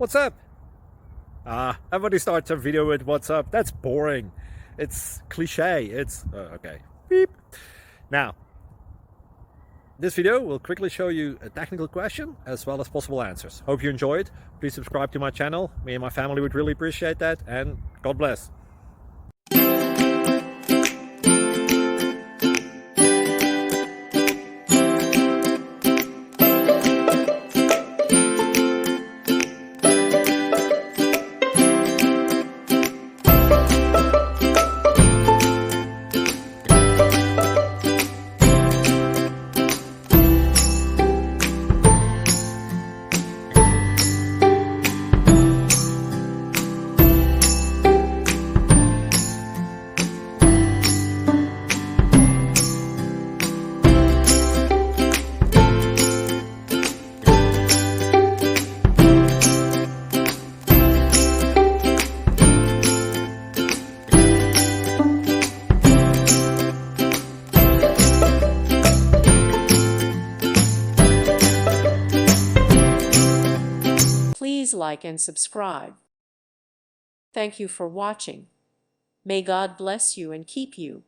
What's up? Everybody starts a video with what's up. That's boring. It's cliche. It's okay. Beep. Now, this video will quickly show you a technical question as well as possible answers. Hope you enjoyed. Please subscribe to my channel. Me and my family would really appreciate that, and God bless. Please like and subscribe. Thank you for watching. May God bless you and keep you.